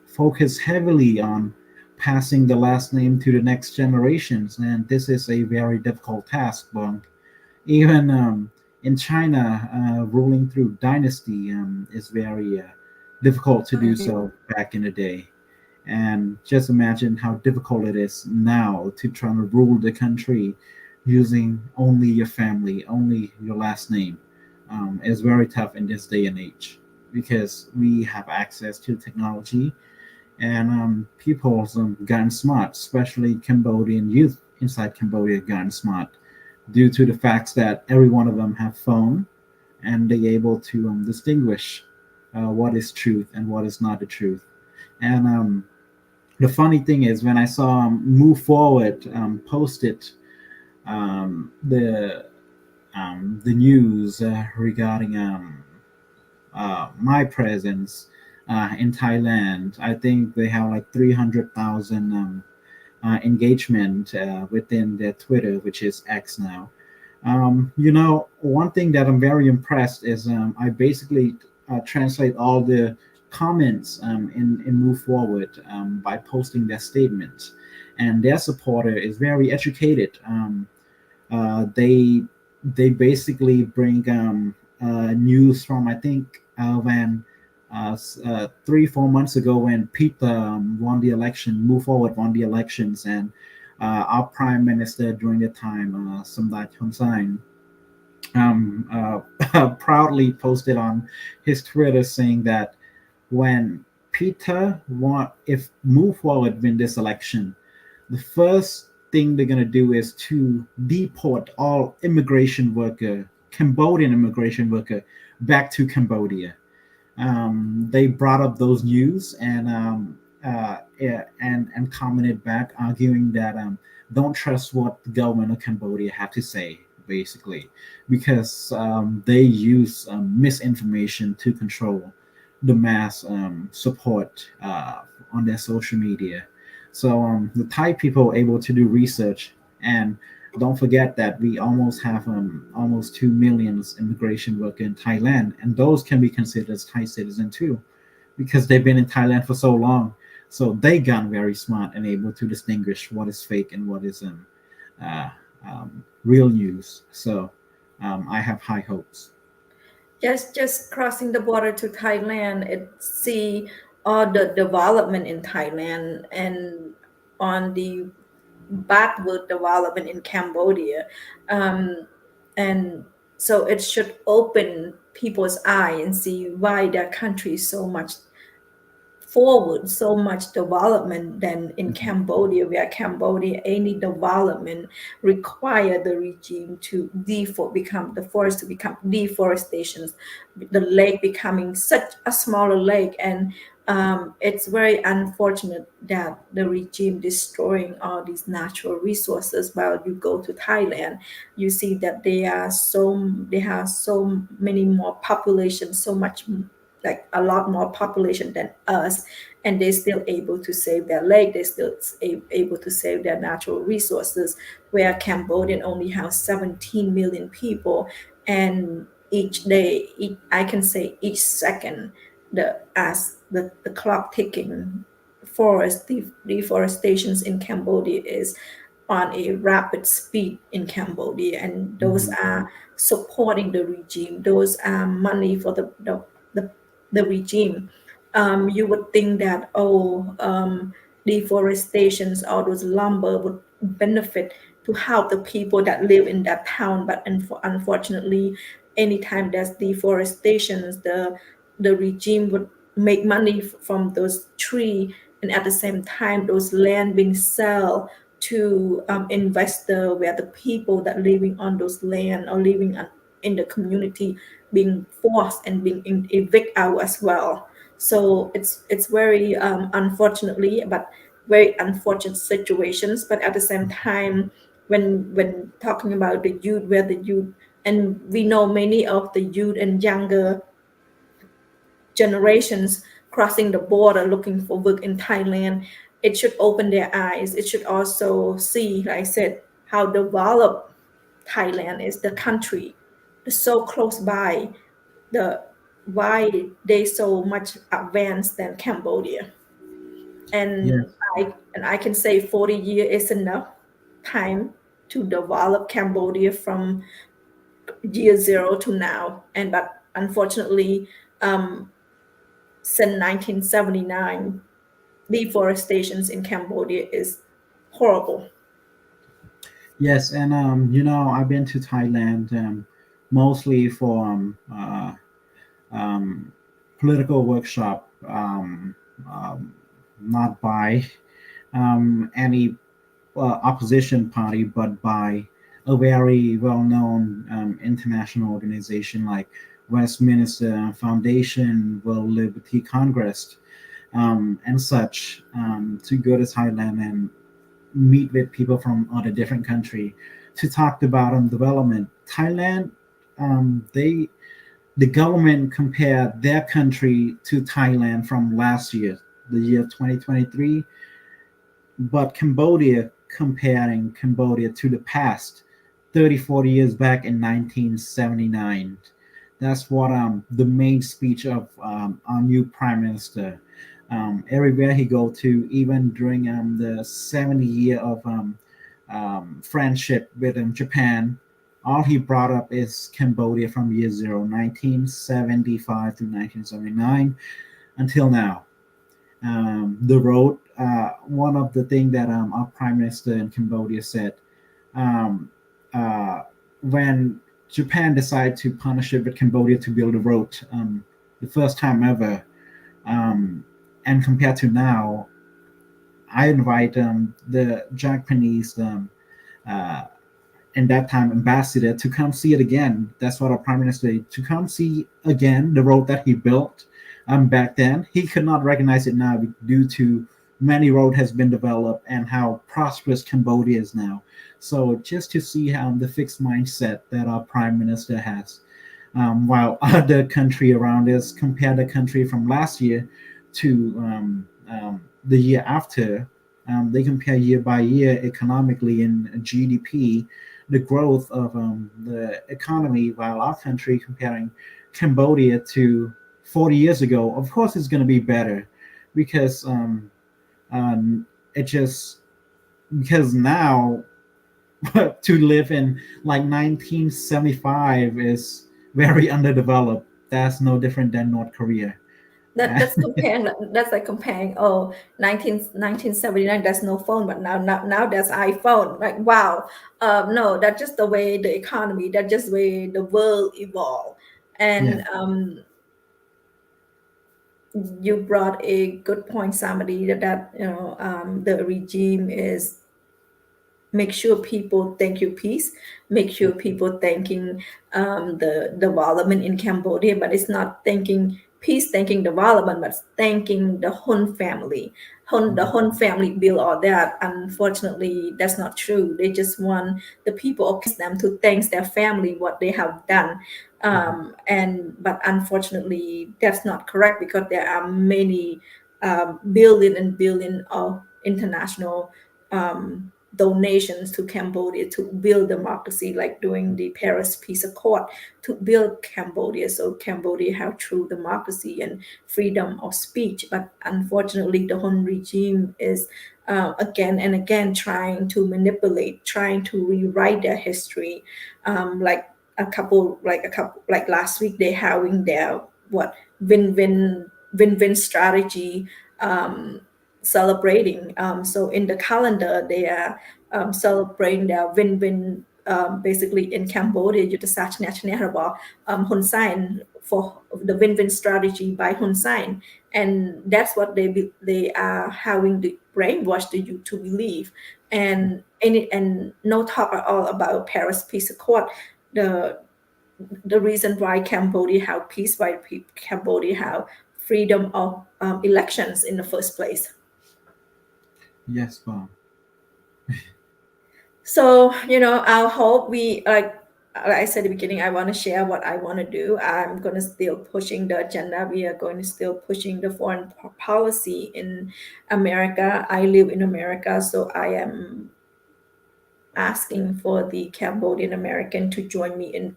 focus heavily on passing the last name to the next generations, and this is a very difficult task. But even in China, ruling through dynasty is very difficult to do so back in the day. And just imagine how difficult it is now to try to rule the country using only your family, only your last name. It's very tough in this day and age because we have access to technology, and people have gotten smart, especially Cambodian youth inside Cambodia gotten smart due to the fact that every one of them have phone, and they able to distinguish what is truth and what is not the truth. And the funny thing is, when I saw Move Forward posted the news regarding my presence in Thailand, I think they have like 300,000 engagement within their Twitter, which is X now. One thing that I'm very impressed is I basically translate all the comments in Move Forward by posting their statements, and their supporter is very educated. They basically bring news from, I think, when 3-4 months ago, when Peter won the election, Move Forward won the elections, and our prime minister during the time, Samady, proudly posted on his Twitter saying that when Peter won, if Move Forward win this election, the first thing they're gonna do is to deport all Cambodian immigration worker, back to Cambodia. They brought up those news and commented back, arguing that don't trust what the government of Cambodia have to say, basically, because they use misinformation to control the mass support on their social media. So the Thai people were able to do research, and don't forget that we almost have almost 2 million immigration workers in Thailand, and those can be considered as Thai citizens too, because they've been in Thailand for so long. So they got very smart and able to distinguish what is fake and what is uh, real news. So I have high hopes. Just crossing the border to Thailand, it see all the development in Thailand and on the backward development in Cambodia, and so it should open people's eye and see why their country is so much forward, so much development than in Mhm. Cambodia, where Cambodia any development require the regime to become the forest to become deforestation, the lake becoming such a smaller lake, and it's very unfortunate that the regime destroying all these natural resources. While you go to Thailand, you see that they have so many more population, so much like a lot more population than us, and they're still able to save their lake, they're still able to save their natural resources, where Cambodian only has 17 million people, and each day, I can say each second, the clock ticking, deforestations in Cambodia is on a rapid speed in Cambodia, and those Mhm. are supporting the regime. Those are money for the, the regime. You would think that deforestations, all those lumber would benefit to help the people that live in that town, but unfortunately, anytime there's deforestations, the regime would make money from those trees, and at the same time, those land being sold to investor, where the people that living on those land or living in the community being forced and being evicted out as well. So it's very unfortunately, but very unfortunate situations. But at the same time, when talking about the youth, where the youth, and we know many of the youth and younger generations crossing the border looking for work in Thailand, it should open their eyes. It should also see, like I said, how developed Thailand is, the country, so close by, the why they so much advanced than Cambodia. And Yes. I can say 40 years is enough time to develop Cambodia from year zero to now. And but unfortunately, since 1979, deforestations in Cambodia is horrible. Yes, and I've been to Thailand mostly for um, political workshop, um, not by any opposition party, but by a very well-known international organization like Westminster Foundation, World Liberty Congress, and such, to go to Thailand and meet with people from other different country to talk about development. Thailand, they the government compared their country to Thailand from last year, the year 2023, but Cambodia comparing Cambodia to the past 30, 40 years back in 1979. That's what the main speech of our new prime minister. Everywhere he go to, even during the 70 year of friendship with Japan, all he brought up is Cambodia from year zero, 1975 to 1979, until now. The road, one of the things that our prime minister in Cambodia said, um, uh, when Japan decided to partnership with Cambodia to build a road, the first time ever, um, and compared to now, I invite the Japanese uh, in that time ambassador to come see it again. That's what our prime minister did, to come see again the road that he built back then. He could not recognize it now due to many road has been developed and how prosperous Cambodia is now. So just to see how the fixed mindset that our prime minister has, while other country around us compare the country from last year to the year after, They compare year by year economically in GDP, the growth of the economy, while our country comparing Cambodia to 40 years ago, of course, it's going to be better because it just because now to live in like 1975 is very underdeveloped. That's no different than North Korea. That's comparing. That's like comparing. Oh, 1979. There's no phone, but now there's iPhone. Like wow. No, that's just the way the economy. That's just the way the world evolved. Yeah. And you brought a good point, Samady, that the regime is make sure people thank you peace, make sure people thanking the development in Cambodia, but it's not thanking peace, thanking development, but thanking the Hun family. The Hun family build all that. Unfortunately, that's not true. They just want the people of them to thank their family what they have done. But unfortunately, that's not correct because there are many billion and billion of international donations to Cambodia to build democracy, like during the Paris Peace Accord, to build Cambodia so Cambodia have true democracy and freedom of speech. But unfortunately, the Hun regime is again and again trying to manipulate, trying to rewrite their history. Like like last week, they having their what win-win strategy. Celebrating. So in the calendar, they are celebrating their win-win. Basically, in Cambodia, you decide national Hun Sen for the win-win strategy by Hun Sen, and that's what they are having the brainwash the youth to believe, and no talk at all about Paris Peace Accord. The the reason why Cambodia have peace, why Cambodia have freedom of elections in the first place. Yes, Bob. So, I hope like I said at the beginning, I want to share what I want to do. I'm going to still pushing the agenda. We are going to still pushing the foreign policy in America. I live in America, so I am asking for the Cambodian American to join me in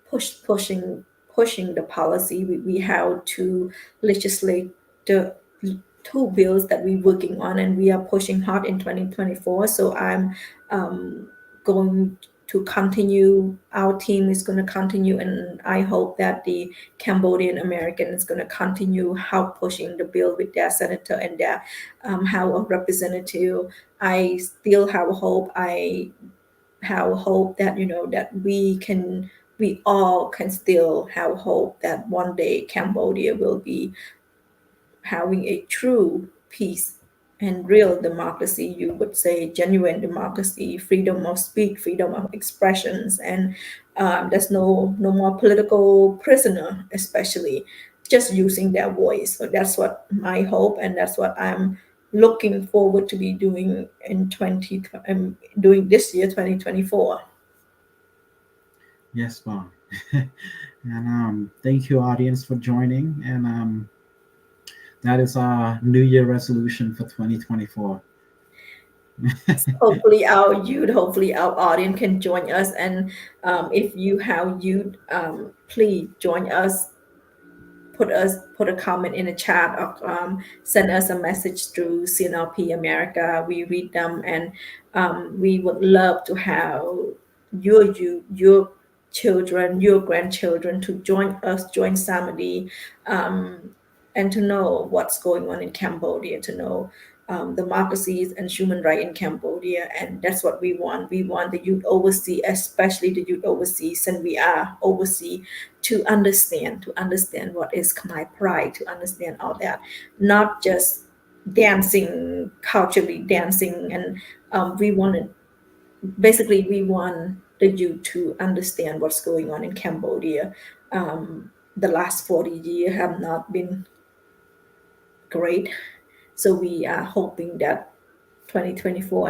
pushing the policy. We have to legislate the two bills that we're working on, and we are pushing hard in 2024. So I'm going to continue. Our team is going to continue, and I hope that the Cambodian American is going to continue help pushing the bill with their senator and their House of Representative. I still have hope. I have hope that that we all can still have hope that one day Cambodia will be having a true peace and real democracy. You would say genuine democracy, freedom of speech, freedom of expressions, and there's no more political prisoner, especially just using their voice. So that's what my hope, and that's what I'm looking forward to be doing in doing this year 2024. Yes, Bob. And thank you, audience, for joining. And that is our New Year resolution for 2024. Hopefully our youth, hopefully our audience can join us, and if you have youth, please join us. Put a comment in the chat, or send us a message through CNRP-America. We read them, and we would love to have your children, your grandchildren to join us, join Samady, and to know what's going on in Cambodia, to know democracies and human rights in Cambodia. And that's what we want. We want the youth overseas, especially the youth overseas, and we are overseas, to understand what is Khmer pride, to understand all that, not just dancing, culturally dancing. And we want the youth to understand what's going on in Cambodia. The last 40 years have not been great. So we are hoping that 2024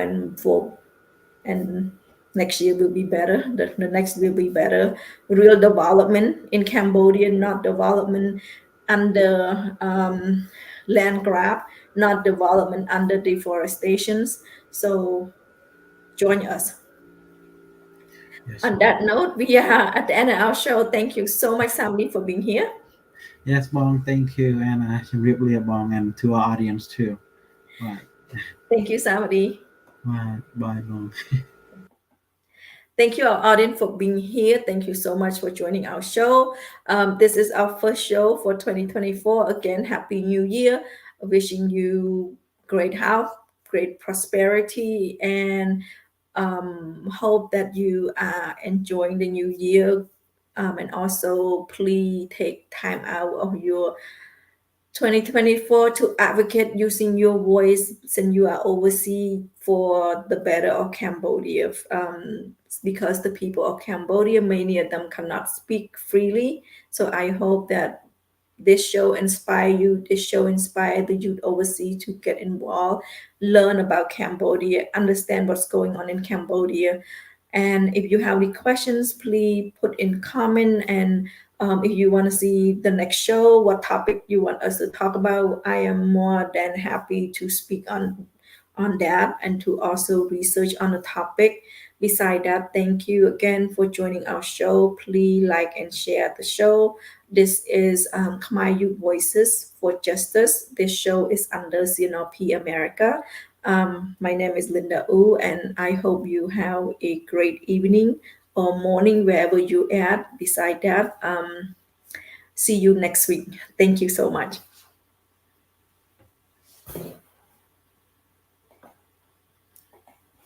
and next year will be better. The next will be better. Real development in Cambodia, not development under land grab, not development under deforestations. So join us. Yes, On Bong. that note, we are at the end of our show. Thank you so much, Samady, for being here. Yes, Bong. Thank you, and really Bong, and to our audience too. Right. Thank you, Samady. Right. Bye, Bong. Thank you, our audience, for being here. Thank you so much for joining our show. This is our first show for 2024. Again, Happy New Year. Wishing you great health, great prosperity, and hope that you are enjoying the new year. And also, please take time out of your 2024 to advocate using your voice since you are overseas for the better of Cambodia. Because the people of Cambodia, many of them cannot speak freely. So I hope that this show inspire you. This show inspire the youth overseas to get involved, learn about Cambodia, understand what's going on in Cambodia. And if you have any questions, please put in comment. And if you want to see the next show, what topic you want us to talk about, I am more than happy to speak on that and to also research on the topic. Beside that, thank you again for joining our show. Please like and share the show. This is Khmer Youth Voices for Justice. This show is under CNRP-America. My name is Linda Ou, and I hope you have a great evening or morning wherever you at. Beside that, see you next week. Thank you so much.